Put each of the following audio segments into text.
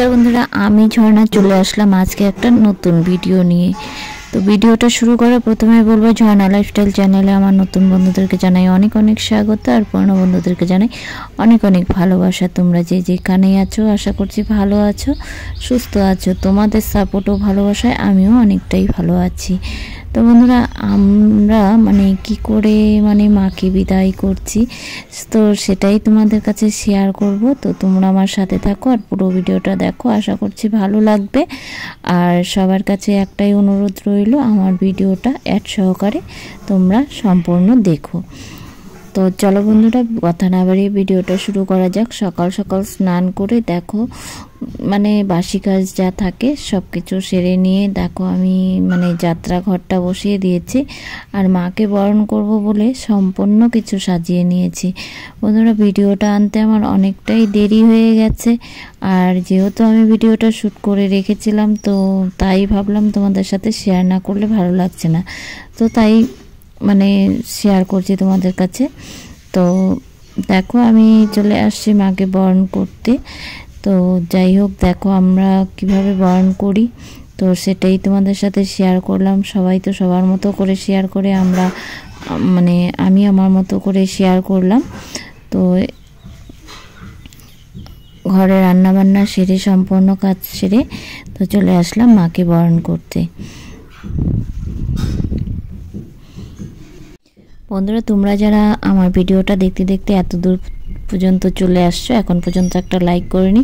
नमस्कार बंधुरा आमी झर्णा चले आसलाम आज के एक नतून भिडियो निये। तो भिडियोटा शुरू करा प्रथमे बोलबो झर्णा लाइफस्टाइल चैनेले आमार नतून बंधुदेरके जानाई अनेक अनेक स्वागत और पुरानो बंधुदेरके जानाई अनेक अनेक भालोबासा। तोमरा जे जेखानेई आछो आशा करछि भालो आछो सुस्थ आछो। तोमादेर सापोर्ट ओ भालोबासाय आमिও अनेकटाई भालो आछि। तो बंधुरा आमरा माने कि करे माने माके बिदाय करछि तो सेटाई तोमादेर काछे शेयार करब। तो तोमरा आमार साथे थाको और पुरो भिडियोटा देखो, आशा करछि भालो लागबे। और सबार काछे एकटाई अनुरोध रइलो आमार भिडियोटा एड सहकारे तोमरा सम्पूर्ण देखो। तो चलो बंधुरा कथा ना बाड़िये भिडियोटा शुरू करा जाक। सकाल सकाल स्नान करे देखो माने बासी काज जा थाके सबकिछु सेरे निये देखो आमी माने यात्रा घरटा बसिए दिएछि और माके बरण करब बोले सम्पूर्ण किछु साजिए निएछि। बंधुरा भिडियोटा आनते आमार अनेकटाई देरी हये गेছে और जेहेतु आमी भिडियोटा शुट करे रेखेছিলাম तो ताई भाबलाम तोमाদের সাথে শেয়ার ना करले भालो लागছে ना, तो ताई माने शेयर करছি তোমাদের কাছে। तो देखो आमी चले आसছি माके बरण करते। तो যাই হোক দেখো আমরা কিভাবে বরণ করি তো সেটাই তোমাদের সাথে শেয়ার করলাম। সবাই তো সবার মতো করে শেয়ার করে, আমরা মানে আমি আমার মতো করে শেয়ার করলাম। তো ঘরে রান্না বান্না সেরে সম্পূর্ণ কাজ সেরে তো চলে আসলাম মাকে বরণ করতে। বন্ধুরা তোমরা যারা আমার ভিডিওটা দেখতে দেখতে এত দূর পর্যন্ত চলে আসছো এখন পর্যন্ত একটা লাইক করেনি,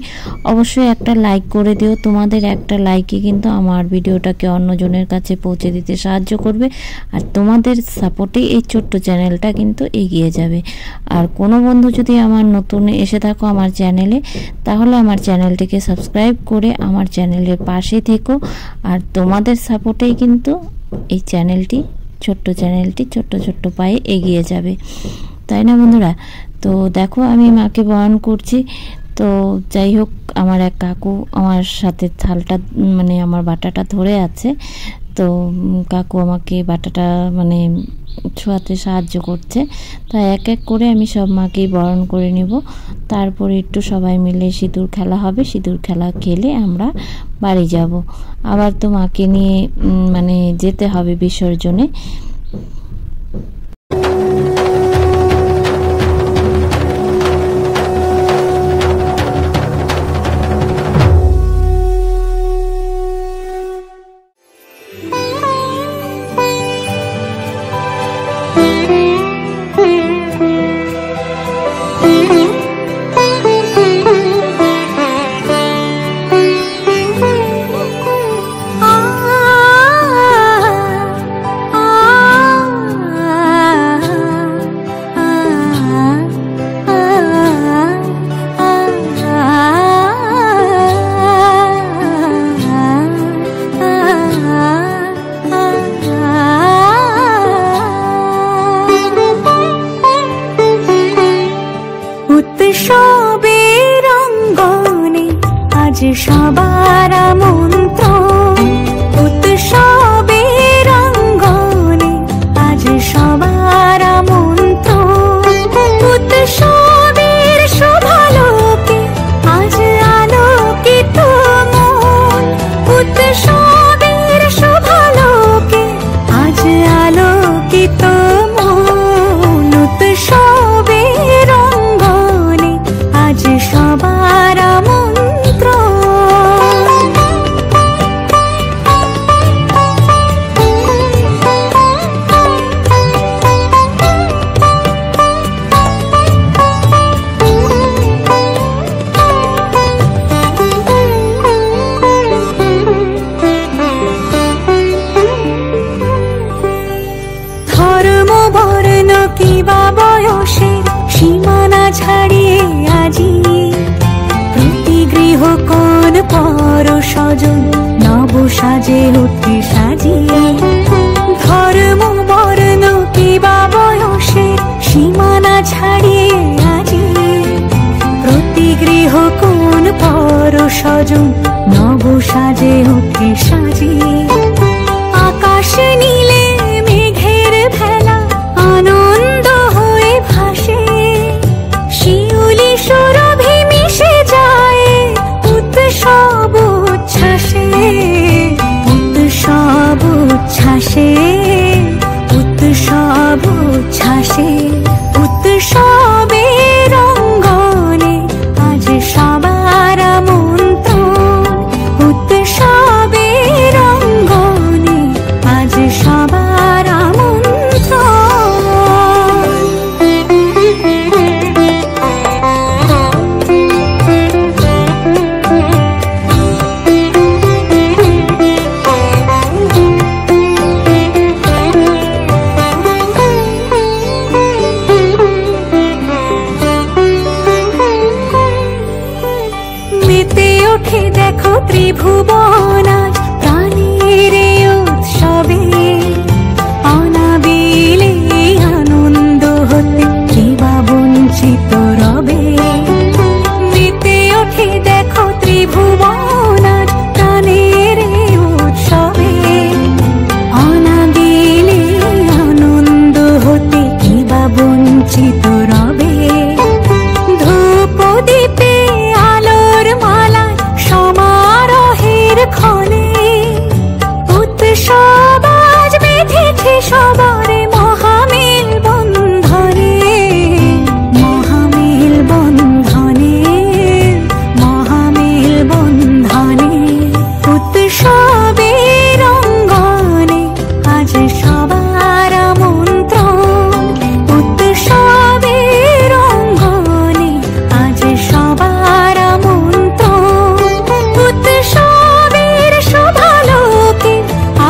অবশ্যই একটা লাইক করে দিও। তোমাদের একটা লাইকই কিন্তু আমার ভিডিওটাকে অন্যজনের কাছে পৌঁছে দিতে সাহায্য করবে আর তোমাদের সাপোর্টে এই ছোট্ট চ্যানেলটা কিন্তু এগিয়ে যাবে। আর কোনো বন্ধু যদি আমার নতুন এসে থাকো আমার চ্যানেলে তাহলে আমার চ্যানেলটিকে সাবস্ক্রাইব করে আমার চ্যানেলের পাশে থেকো। আর তোমাদের সাপোর্টেই কিন্তু এই চ্যানেলটি ছোট্ট চ্যানেলটি ছোট্ট ছোট্ট পায়ে এগিয়ে যাবে, তাই না বন্ধুরা? তো দেখো আমি মাকে বরণ করছি। তো যাই হোক আমার এক কাকু আমার সাথে থালটা মানে আমার বাটাটা ধরে আছে। তো কাকু আমাকে বাটাটা মানে ছোঁয়াতে সাহায্য করছে। তাই এক এক করে আমি সব মাকেই বরণ করে নেব। তারপরে একটু সবাই মিলে সিঁদুর খেলা হবে, সিঁদুর খেলা খেলে আমরা বাড়ি যাব। আবার তো মাকে নিয়ে মানে যেতে হবে বিসর্জনে। সবার আমন্ত্রণ উৎসবের অঙ্গনে আজ সবার আমন্ত্রণ উৎসবের শোভালোকে আজ আলোকিত মন উৎসবের শোভালোকে আজ আলোকিত মন উৎসবের অঙ্গনে আজ সবার সীমানা ছাড়িয়ে আজি প্রতি গৃহ কোন পর স্বজন নব সাজে উঠে সাজিয়ে ধর্ম বর্ণ কিবা বয়সের সীমানা ছাড়িয়ে আজি প্রতি গৃহ কোন পর স্বজন নব সাজে উঠে সাজিয়ে আকাশ নীলে মেঘের ভেলা আনন্দ হয়ে ভাসে শিউলি সুরভি মিশে যায় উৎসব ত্রিভুবন আজ প্রাণের উৎসবে অনাবিলে আনন্দ হতে কে বা বঞ্চিত রবে মেতে ওঠে দেখো ত্রিভুবন আজ প্রাণের উৎসবে অনাবিলে আনন্দ হতে কে বা বঞ্চিত রবে ধূপ দীপে আলোর মালায় সমারোহের ক্ষণে উৎসব আজ বেঁধেছে সবার মহামেল বন্ধনে মহামেল বন্ধনে মহামেল বন্ধনে উৎসবের অঙ্গনে আজ সবার আমন্ত্রণ উৎসবের অঙ্গনে আজ সবার আমন্ত্রণ উৎসবের শোভালোকে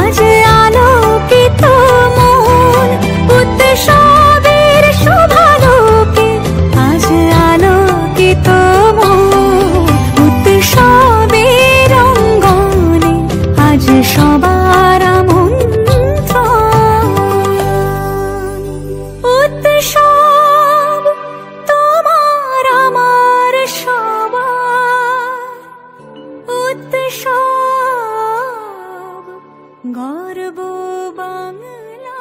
আজ আলোকিত মন উৎসবের শোভালোকে আজ আলোকিত মন উৎসবের অঙ্গনে আজ সবার আমন্ত্রণ উৎসব তোমার আমার সবার উৎসব গর্ব বাংলা।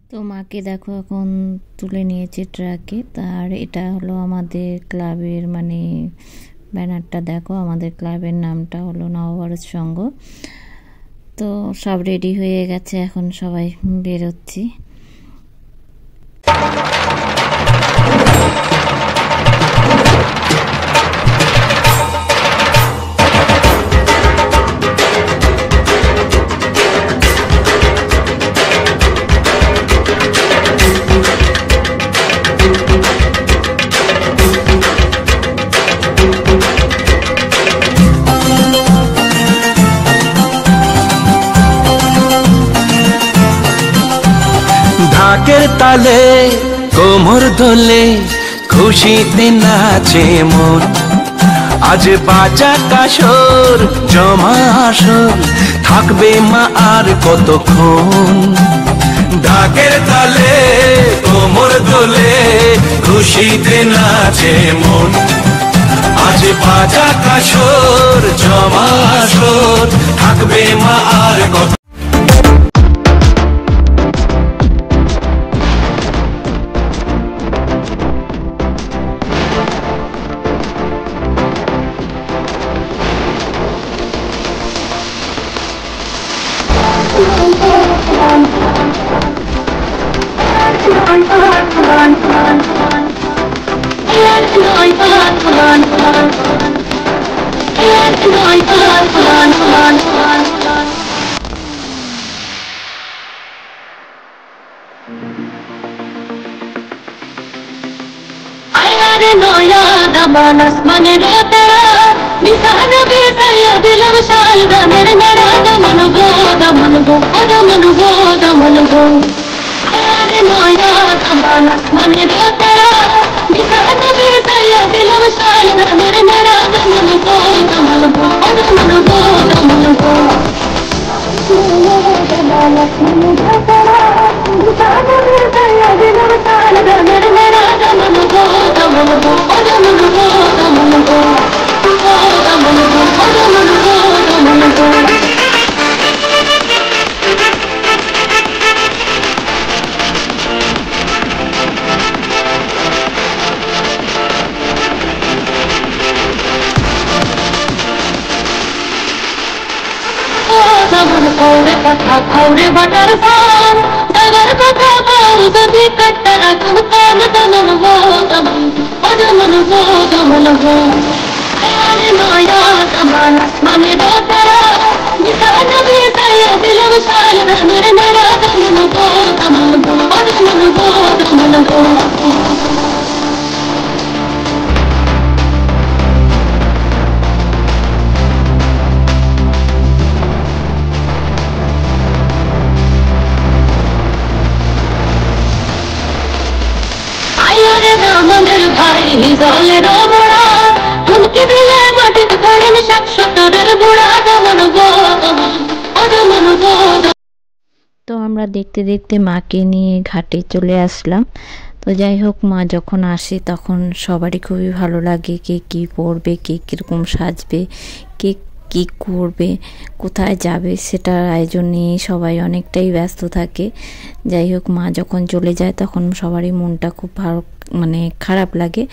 তো মাকে দেখো এখন তুলে নিয়েছে ট্রাকে। তার এটা হলো আমাদের ক্লাবের মানে ব্যানারটা দেখো, আমাদের ক্লাবের নামটা হলো নবভারত সংঘ। তো সব রেডি হয়ে গেছে, এখন সবাই বেরোচ্ছি। ঢাকের তালে কোমর দোলে খুশিতে নাচে মন আজ বাজা কাসর জমা আসর থাকবে মা আর কতক্ষণ ঢাকের তালে কোমর দোলে খুশিতে নাচে মন আজ বাজা কাসর জমা আসর থাকবে মা আর কত ভাই জলের বড়া ঠুনকি দিলে তো আমরা দেখতে দেখতে মাকে নিয়ে ঘাটে চলে আসলাম। তো যাই হোক, মা যখন আসে তখন সবারই খুবই ভালো লাগে, কে কী পরবে, কে কীরকম সাজবে, কে কী করবে, কোথায় যাবে, সেটার আয়োজন নিয়ে সবাই অনেকটাই ব্যস্ত থাকে। যাই হোক, মা যখন চলে যায় তখন সবারই মনটা খুব ভালো, মানে খারাপ লাগে।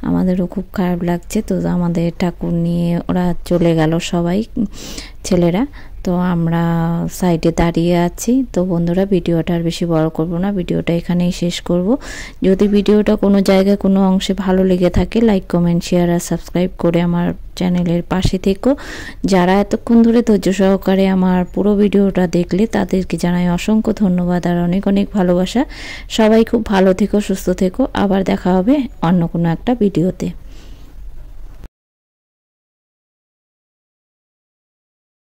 আমাদেরও খুব খারাপ লাগছে। তো আমাদের ঠাকুর নিয়ে ওরা চলে গেল সবাই ছেলেরা। তো আমরা সাইডে দাঁড়িয়ে আছি। তো বন্ধুরা, ভিডিওটা আর বেশি বড় করব না, ভিডিওটা এখানেই শেষ করব। যদি ভিডিওটা কোনো জায়গায় কোনো অংশে ভালো লেগে থাকে, লাইক কমেন্ট শেয়ার আর সাবস্ক্রাইব করে আমার চ্যানেলের পাশে থেকো। যারা এতক্ষণ ধরে ধৈর্য সহকারে আমার পুরো ভিডিওটা দেখলে তাদেরকে জানাই অসংখ্য ধন্যবাদ আর অনেক অনেক ভালোবাসা। সবাই খুব ভালো থেকো, সুস্থ থেকো। আবার দেখা হবে অন্য কোনো একটা ভিডিওতে।